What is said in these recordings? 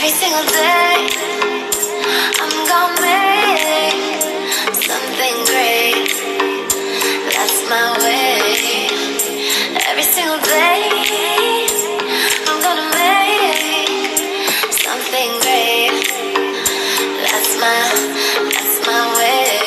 Every single day, I'm gonna make something great. That's my way. Every single day, I'm gonna make something great. That's my way.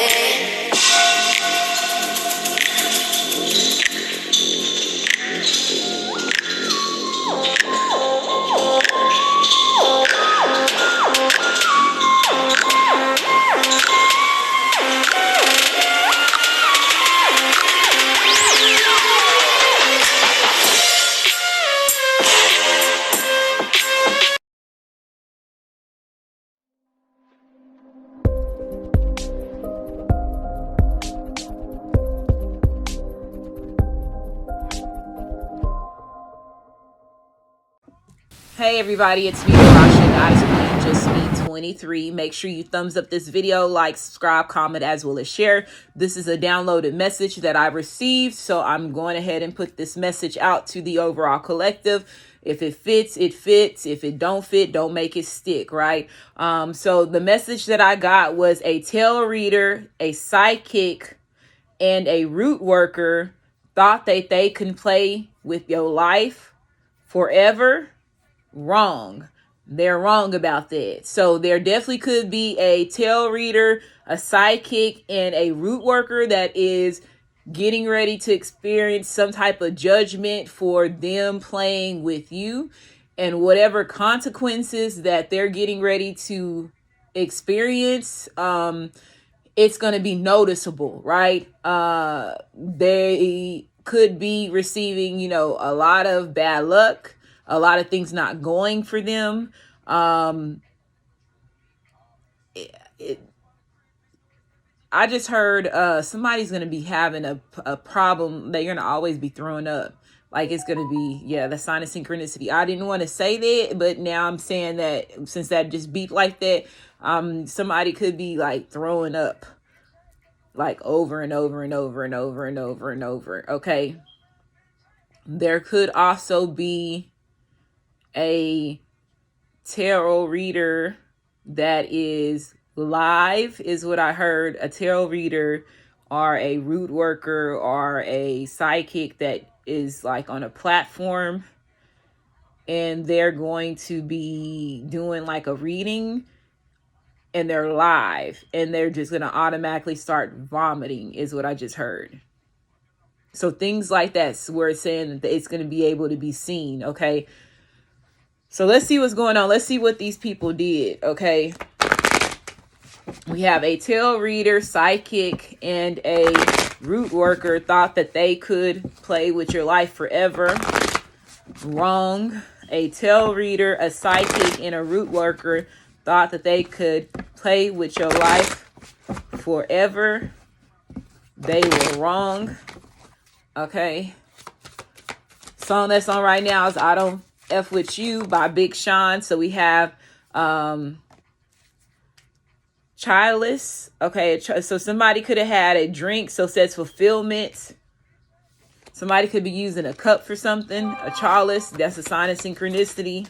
Hey everybody, it's me, Rasha, Goddess Queen, just me 23. Make sure you thumbs up this video, like, subscribe, comment, as well as share. This is a downloaded message that I received, so I'm going ahead and put this message out to the overall collective. If it fits, it fits. If it don't fit, don't make it stick, right? So the message that I got was a tarot reader, a psychic, and a root worker thought that they can play with your life forever. Wrong. They're wrong about that. So there definitely could be a tarot reader, a psychic, and a root worker that is getting ready to experience some type of judgment for them playing with you, and whatever consequences that they're getting ready to experience, it's going to be noticeable, right? They could be receiving, a lot of bad luck, a lot of things not going for them. I just heard somebody's going to be having a problem. They're going to always be throwing up. Like it's going to be, the sign of synchronicity. I didn't want to say that, but now I'm saying that since that just beeped like that, somebody could be like throwing up like over and over and over and over and over and over. Okay. There could also be a tarot reader that is live, is what I heard. A tarot reader or a root worker or a psychic that is like on a platform, and they're going to be doing like a reading, and they're live, and they're just going to automatically start vomiting, is what I just heard. So things like that, where it's saying that it's going to be able to be seen. Okay. So let's see what's going on. Let's see what these people did. Okay. We have a tarot reader, psychic, and a root worker thought that they could play with your life forever. Wrong. A tarot reader, a psychic, and a root worker thought that they could play with your life forever. They were wrong. Okay. Song that's on right now is I Don't F With You by Big Sean. So we have childless. Okay, so somebody could have had a drink, so it says fulfillment. Somebody could be using a cup for something. A childless, that's a sign of synchronicity.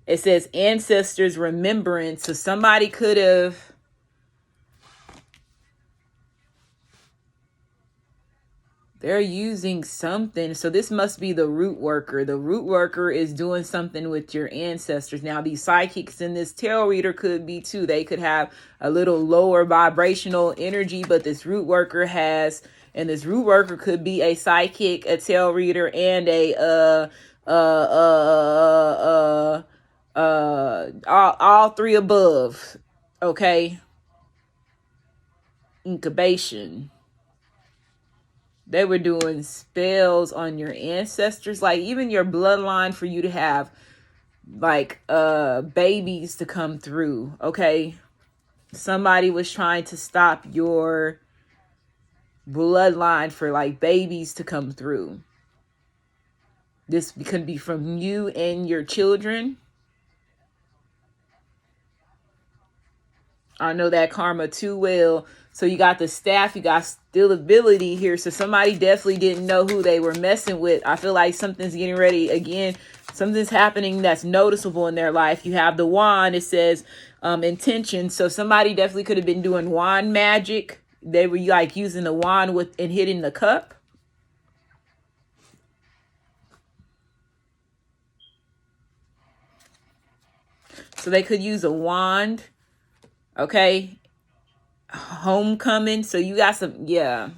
It says ancestors remembrance. So somebody could have they're using something. So this must be the root worker. The root worker is doing something with your ancestors. Now, these psychics in this tarot reader could be too. They could have a little lower vibrational energy, but this root worker has, and this root worker could be a psychic, a tarot reader, and all three above. Okay. Incubation. They were doing spells on your ancestors, like even your bloodline, for you to have like babies to come through. Okay. Somebody was trying to stop your bloodline for like babies to come through. This could be from you and your children. I know that karma too well. So you got the staff, you got stability here. So somebody definitely didn't know who they were messing with. I feel like something's getting ready again. Something's happening that's noticeable in their life. You have the wand. It says intention. So somebody definitely could have been doing wand magic. They were like using the wand with and hitting the cup. So they could use a wand. Okay. Homecoming. So you got some, yeah.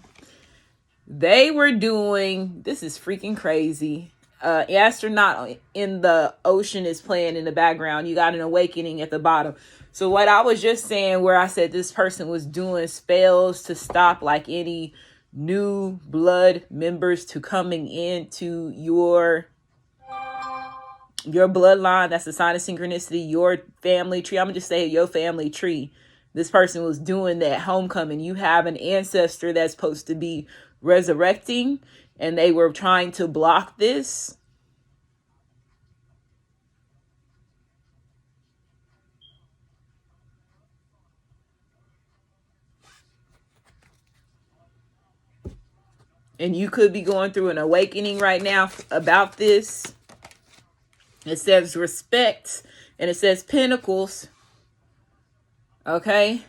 They were doing, this is freaking crazy. Astronaut in the ocean is playing in the background. You got an awakening at the bottom. So what I was just saying, where I said this person was doing spells to stop like any new blood members to coming into your bloodline. That's a sign of synchronicity. Your family tree. I'm gonna just say your family tree. This person was doing that homecoming. You have an ancestor that's supposed to be resurrecting, and they were trying to block this. And you could be going through an awakening right now about this. It says respect, and it says pentacles. Okay.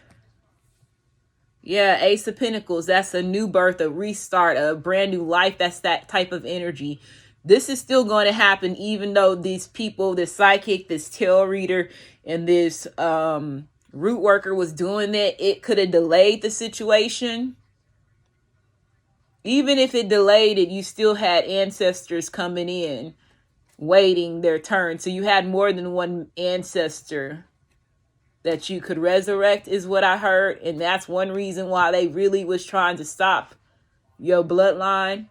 Yeah, Ace of Pentacles. That's a new birth, a restart, a brand new life. That's that type of energy. This is still going to happen, even though these people, this psychic, this tarot reader, and this root worker was doing that. It could have delayed the situation. Even if it delayed it, you still had ancestors coming in, waiting their turn. So you had more than one ancestor that you could resurrect, is what I heard. And that's one reason why they really was trying to stop your bloodline.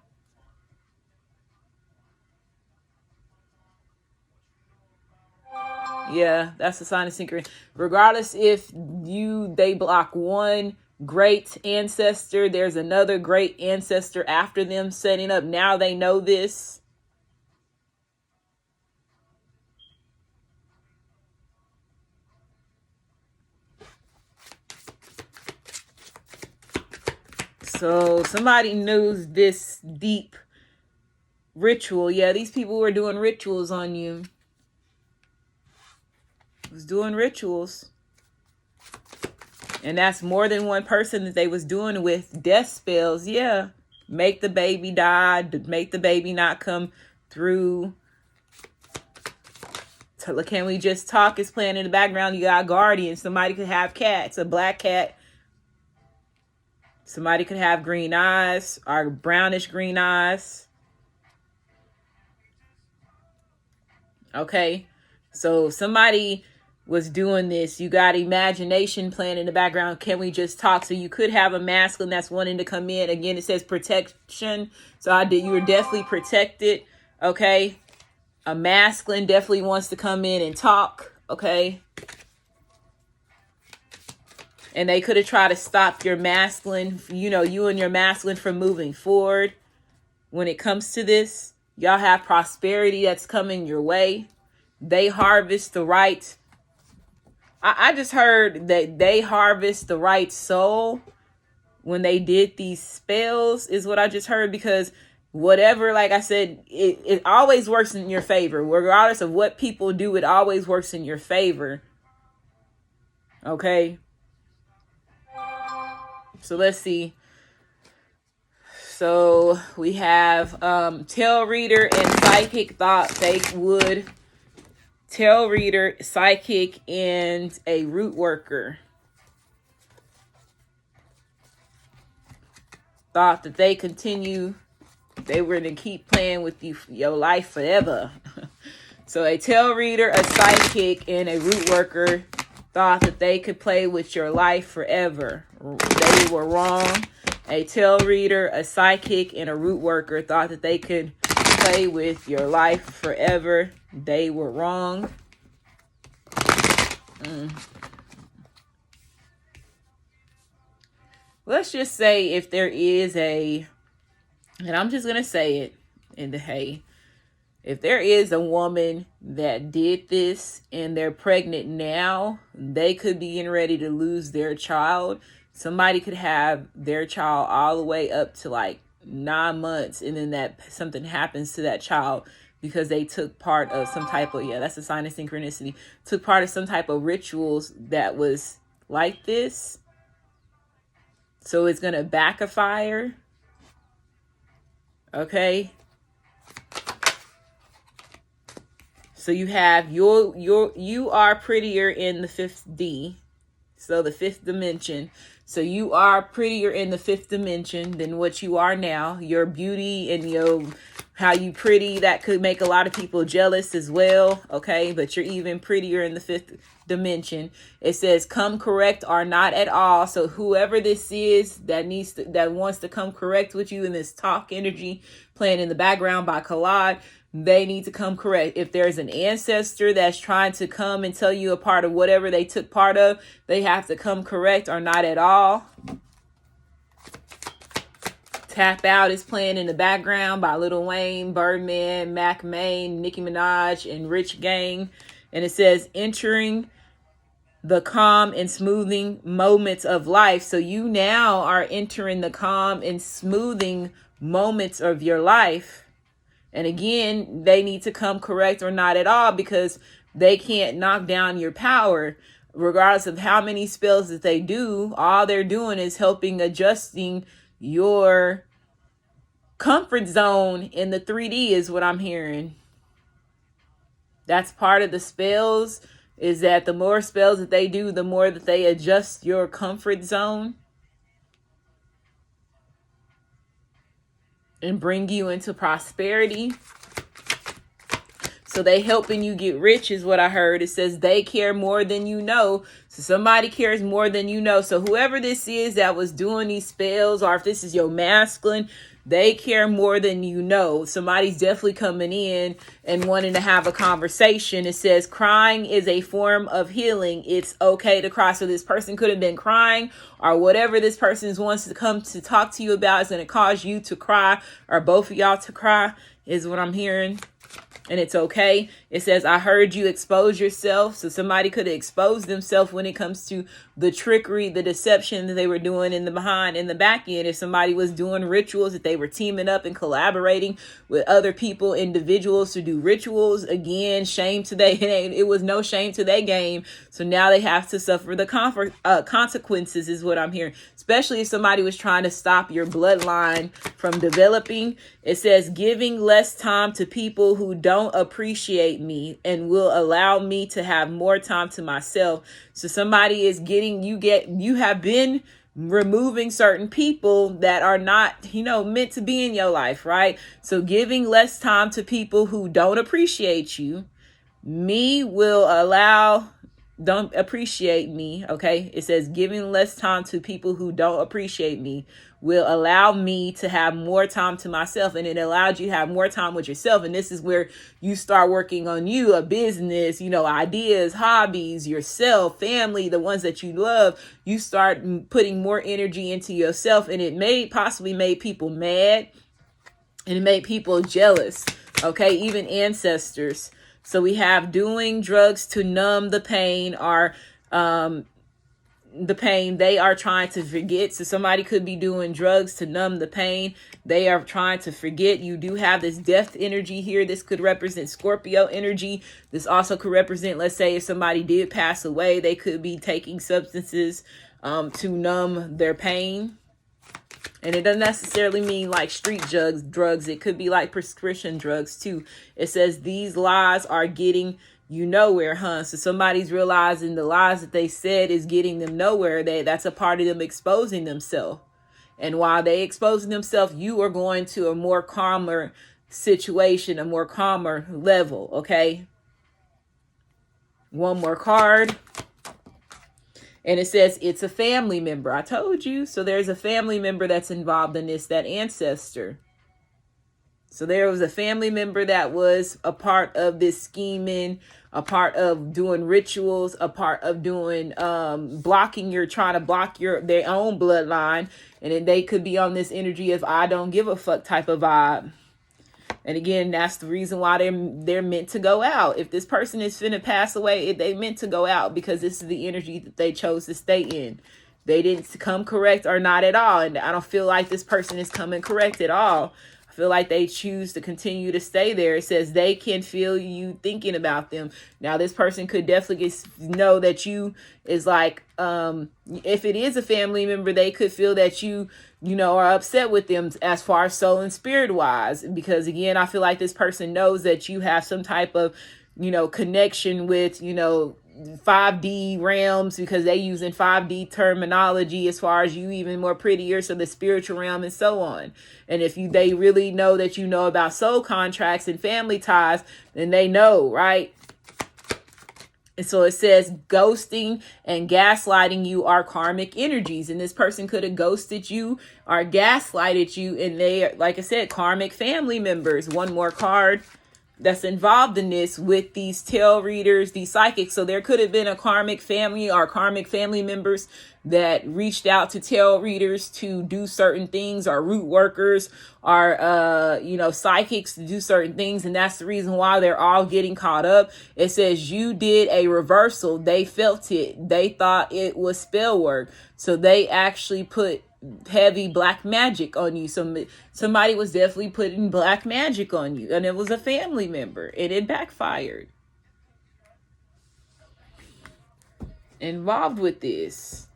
Yeah, that's a sign of synchronicity. Regardless if they block one great ancestor, there's another great ancestor after them setting up. Now they know this. So somebody knows this deep ritual. Yeah, these people were doing rituals on you. Was doing rituals. And that's more than one person that they was doing with death spells. Yeah. Make the baby die. Make the baby not come through. Can we just talk is playing in the background. You got guardian. Somebody could have cats. A black cat. Somebody could have green eyes or brownish green eyes. Okay. So somebody was doing this. You got imagination playing in the background. Can we just talk? So you could have a masculine that's wanting to come in. Again, it says protection. So you were definitely protected. Okay. A masculine definitely wants to come in and talk. Okay. And they could have tried to stop your masculine, you and your masculine from moving forward. When it comes to this, y'all have prosperity that's coming your way. They harvest the right. I just heard that they harvest the right soul when they did these spells, is what I just heard. Because whatever, like I said, it always works in your favor. Regardless of what people do, it always works in your favor. Okay. So let's see. So we have tarot reader and psychic thought they would. Tarot reader, psychic, and a root worker thought that they were going to keep playing with your life forever. So a tarot reader, a psychic, and a root worker thought that they could play with your life forever. They were wrong. A tarot reader, a psychic, and a root worker thought that they could play with your life forever. They were wrong. Let's just say if there is and I'm just going to say it if there is a woman that did this and they're pregnant now, they could be getting ready to lose their child. Somebody could have their child all the way up to like 9 months, and then that something happens to that child because they took part of some type of, yeah, that's a sign of synchronicity, took part of some type of rituals that was like this. So it's going to backfire. Okay. So you have you are prettier in the 5th D. So the 5th dimension. So you are prettier in the 5th dimension than what you are now. Your beauty and your how you pretty, that could make a lot of people jealous as well. Okay, but you're even prettier in the 5th dimension. It says come correct or not at all. So whoever this is that wants to come correct with you in this talk energy playing in the background by Collide, they need to come correct. If there's an ancestor that's trying to come and tell you a part of whatever they took part of, they have to come correct or not at all. Tap Out is playing in the background by Lil Wayne, Birdman, Mac Main, Nicki Minaj, and Rich Gang. And it says entering the calm and smoothing moments of life. So you now are entering the calm and smoothing moments of your life. And again, they need to come correct or not at all, because they can't knock down your power. Regardless of how many spells that they do, all they're doing is helping adjusting your comfort zone in the 3D is what I'm hearing. That's part of the spells, is that the more spells that they do, the more that they adjust your comfort zone and bring you into prosperity. So they helping you get rich is what I heard. It says they care more than you know. So somebody cares more than you know. So whoever this is that was doing these spells, or if this is your masculine, they care more than you know. Somebody's definitely coming in and wanting to have a conversation. It says crying is a form of healing. It's okay to cry. So this person could have been crying, or whatever this person wants to come to talk to you about is going to cause you to cry, or both of y'all to cry, is what I'm hearing. And it's okay. It says, I heard you expose yourself. So somebody could have exposed themselves when it comes to the trickery, the deception that they were doing in the back end. If somebody was doing rituals, that they were teaming up and collaborating with other people, individuals to do rituals, again, shame to they, it was no shame to their game. So now they have to suffer the consequences is what I'm hearing. Especially if somebody was trying to stop your bloodline from developing. It says giving less time to people who don't appreciate me and will allow me to have more time to myself. So somebody is you have been removing certain people that are not, meant to be in your life, right? So giving less time to people who don't appreciate you. Don't appreciate me. Okay. It says giving less time to people who don't appreciate me will allow me to have more time to myself. And it allowed you to have more time with yourself. And this is where you start working on you, a business, ideas, hobbies, yourself, family, the ones that you love. You start putting more energy into yourself, and it possibly made people mad, and it made people jealous. Okay. Even ancestors. So we have doing drugs to numb the pain, or the pain they are trying to forget. So somebody could be doing drugs to numb the pain. They are trying to forget. You do have this death energy here. This could represent Scorpio energy. This also could represent, let's say, if somebody did pass away, they could be taking substances to numb their pain. And it doesn't necessarily mean like street drugs. It could be like prescription drugs too. It says these lies are getting you nowhere, huh? So somebody's realizing the lies that they said is getting them nowhere. That's a part of them exposing themselves. And while they exposing themselves, you are going to a more calmer situation, a more calmer level. Okay. One more card. And it says it's a family member. I told you. So there's a family member that's involved in this, that ancestor. So there was a family member that was a part of this scheming, a part of doing rituals, a part of doing trying to block their own bloodline. And then they could be on this energy of I don't give a fuck type of vibe. And again, that's the reason why they're meant to go out. If this person is finna pass away, they meant to go out, because this is the energy that they chose to stay in. they didn't come correct or not at all. And I don't feel like this person is coming correct at all. I feel like they choose to continue to stay there. It says they can feel you thinking about them. Now, this person could definitely know that you is like, if it is a family member, they could feel that you are upset with them as far as soul and spirit wise. Because again, I feel like this person knows that you have some type of, connection with, 5D realms, because they using 5D terminology as far as you even more prettier, so the spiritual realm and so on. And if they really know that you know about soul contracts and family ties, then they know, right? And so it says ghosting and gaslighting you are karmic energies. And this person could have ghosted you or gaslighted you. And they are, like I said, karmic family members. One more card that's involved in this with these tarot readers, these psychics. So there could have been a karmic family or karmic family members that reached out to tarot readers to do certain things, or root workers, or psychics to do certain things. And that's the reason why they're all getting caught up. It says you did a reversal. They felt it. They thought it was spell work. So they actually put heavy black magic on you. Somebody was definitely putting black magic on you, and it was a family member, and it backfired. Involved with this.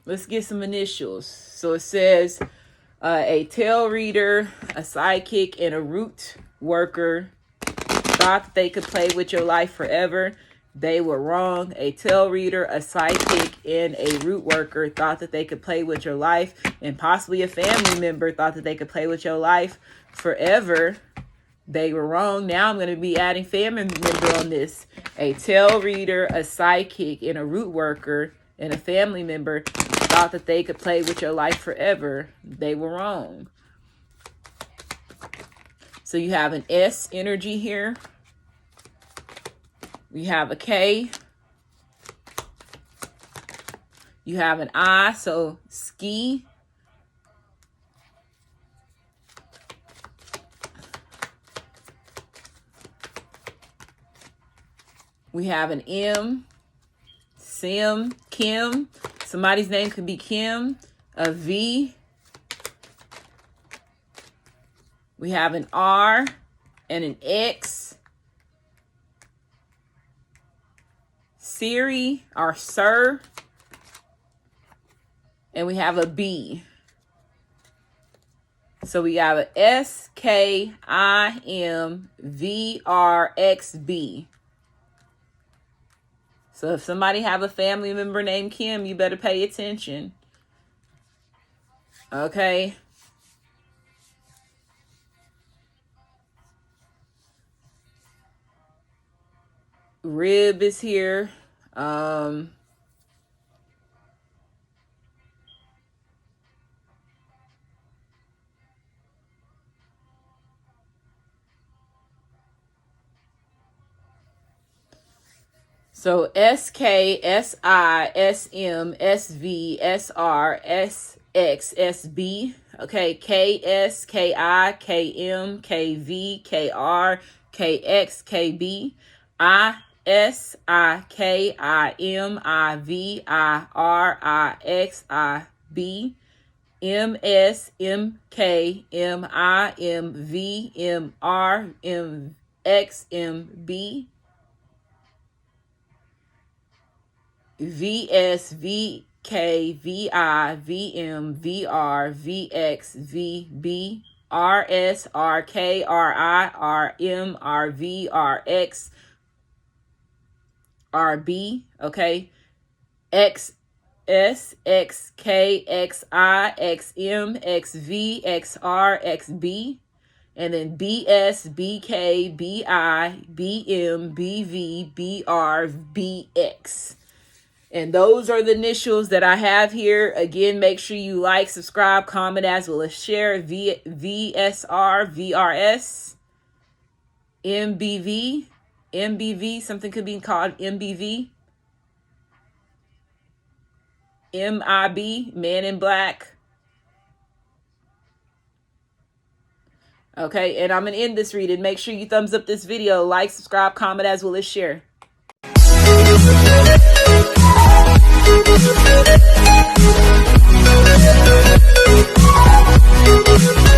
Let's get some initials. So it says a tarot reader, a psychic, and a root worker thought that they could play with your life forever. They were wrong. A tarot reader, a psychic, and a root worker thought that they could play with your life, and possibly a family member thought that they could play with your life forever. They were wrong. Now I'm going to be adding family member on this. A tarot reader, a psychic, and a root worker, and a family member thought that they could play with your life forever. They were wrong. So you have an S energy here. We have a K. You have an I, so ski. We have an M, Sim, Kim. Somebody's name could be Kim. A V. We have an R and an X. Siri or Sir. And we have a B. So we have a SKIMVRXB. So if somebody have a family member named Kim, you better pay attention. Okay. Rib is here. So SKSISMSVSRSXSB. Okay, KSKIKMKVKR KXKB MSMKMIMVMRMXMB VSVKVIVMVRVXVB RSRKRIRMRVRXRB. Okay. XSXKXIXMXVXRXB. And then BSBKBIBMBVBRBX. And those are the initials that I have here. Again, make sure you like, subscribe, comment, as well as share. VSR, VRS, MBV, something could be called MBV. MIB, Man in Black. Okay, and I'm going to end this reading. Make sure you thumbs up this video, like, subscribe, comment, as well as share. We'll be right back.